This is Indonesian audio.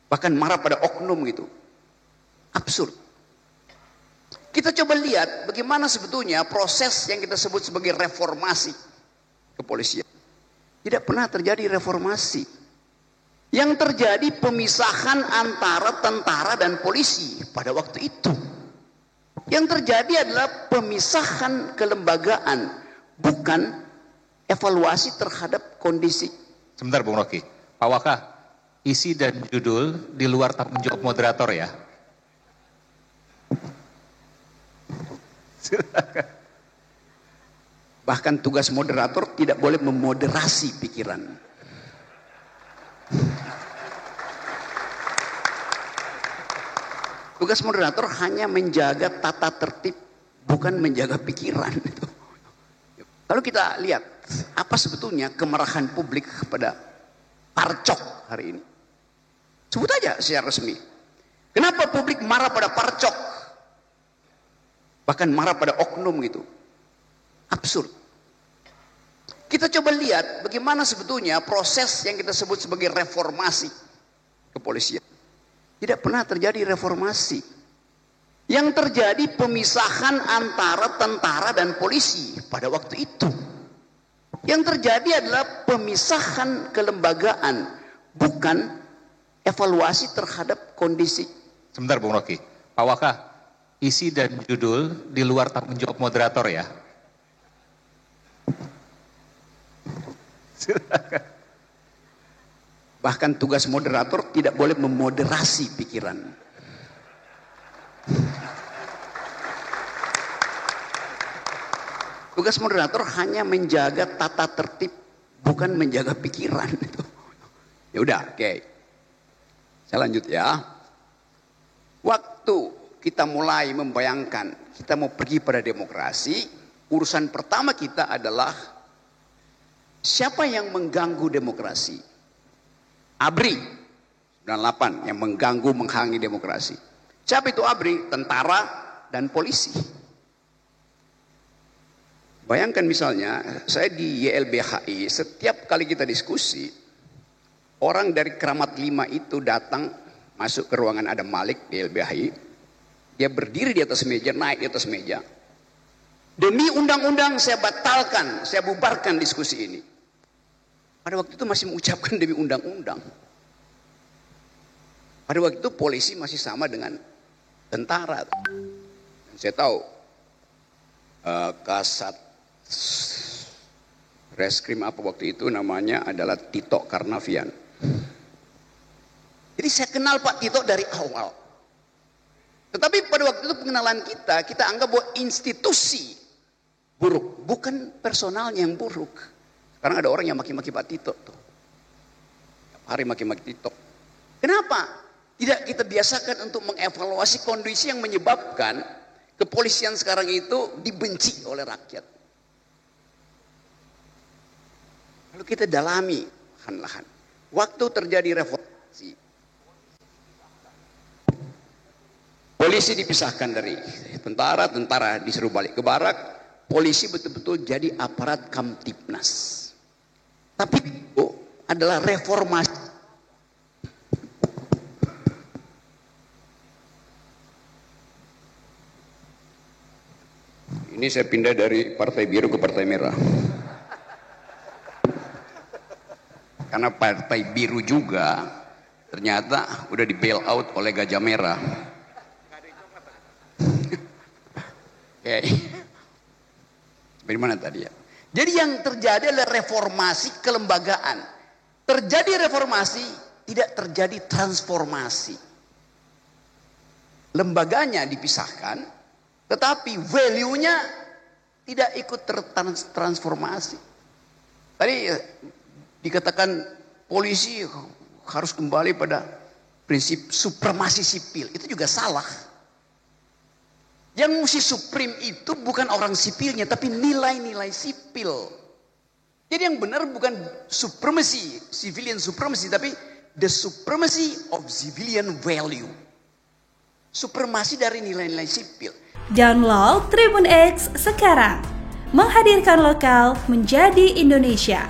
Bahkan marah pada oknum gitu. Absurd. Kita coba lihat bagaimana sebetulnya proses yang kita sebut sebagai reformasi kepolisian. Tidak pernah terjadi reformasi. Yang terjadi pemisahan antara tentara dan polisi pada waktu itu. Yang terjadi adalah pemisahan kelembagaan, bukan evaluasi terhadap kondisi. Sebentar Bung Rocky, Pak Waka, isi dan judul di luar tanggung jawab moderator ya. Silakan. Bahkan tugas moderator tidak boleh memoderasi pikiran. Tugas moderator hanya menjaga tata tertib, bukan menjaga pikiran. Kalau kita lihat apa sebetulnya kemarahan publik kepada Parcok hari ini, sebut aja secara resmi. Kenapa publik marah pada Parcok? Bahkan marah pada oknum gitu. Absurd. Kita coba lihat bagaimana sebetulnya proses yang kita sebut sebagai reformasi kepolisian. Tidak pernah terjadi reformasi. Yang terjadi pemisahan antara tentara dan polisi pada waktu itu. Yang terjadi adalah pemisahan kelembagaan, bukan evaluasi terhadap kondisi. Sebentar Bung Rocky, Pak Waka, isi dan judul di luar tanggung jawab moderator ya. Silakan. Bahkan tugas moderator tidak boleh memoderasi pikiran. Tugas moderator hanya menjaga tata tertib, bukan menjaga pikiran. Ya udah, oke. Saya lanjut ya. Waktu kita mulai membayangkan kita mau pergi pada demokrasi, urusan pertama kita adalah siapa yang mengganggu demokrasi? ABRI 98 yang mengganggu menghalangi demokrasi. Siapa itu ABRI? Tentara dan polisi. Bayangkan misalnya saya di YLBHI, setiap kali kita diskusi, orang dari Kramat 5 itu datang masuk ke ruangan Adam Malik di YLBHI, dia berdiri di atas meja, naik di atas meja. Demi undang-undang saya batalkan, saya bubarkan diskusi ini. Pada waktu itu masih mengucapkan demi undang-undang. Pada waktu itu polisi masih sama dengan tentara. Dan saya tahu Kasat Reskrim apa waktu itu namanya adalah Tito Karnavian. Jadi saya kenal Pak Tito dari awal. Tetapi pada waktu itu pengenalan kita anggap bahwa institusi buruk, bukan personalnya yang buruk. Sekarang ada orang yang maki-maki Pak Tito tuh. Tiap hari maki-maki Tito. Kenapa? Tidak kita biasakan untuk mengevaluasi kondisi yang menyebabkan kepolisian sekarang itu dibenci oleh rakyat. Lalu kita dalami lahan-lahan. Waktu terjadi reformasi, polisi dipisahkan dari tentara, tentara disuruh balik ke barak, polisi betul-betul jadi aparat Kamtibnas. Tapi itu adalah reformasi. Ini saya pindah dari Partai Biru ke Partai Merah. Karena Partai Biru juga ternyata udah di bail out oleh Gajah Merah. Oke. Dari mana tadi ya? Jadi yang terjadi adalah reformasi kelembagaan. Terjadi reformasi, tidak terjadi transformasi. Lembaganya dipisahkan, tetapi value-nya tidak ikut tertransformasi. Tadi dikatakan polisi harus kembali pada prinsip supremasi sipil. Itu juga salah. Yang mesti supreme itu bukan orang sipilnya, tapi nilai-nilai sipil. Jadi yang benar bukan supremacy, civilian supremacy, tapi the supremacy of civilian value. Supremasi dari nilai-nilai sipil. Download Tribun X sekarang. Menghadirkan lokal menjadi Indonesia.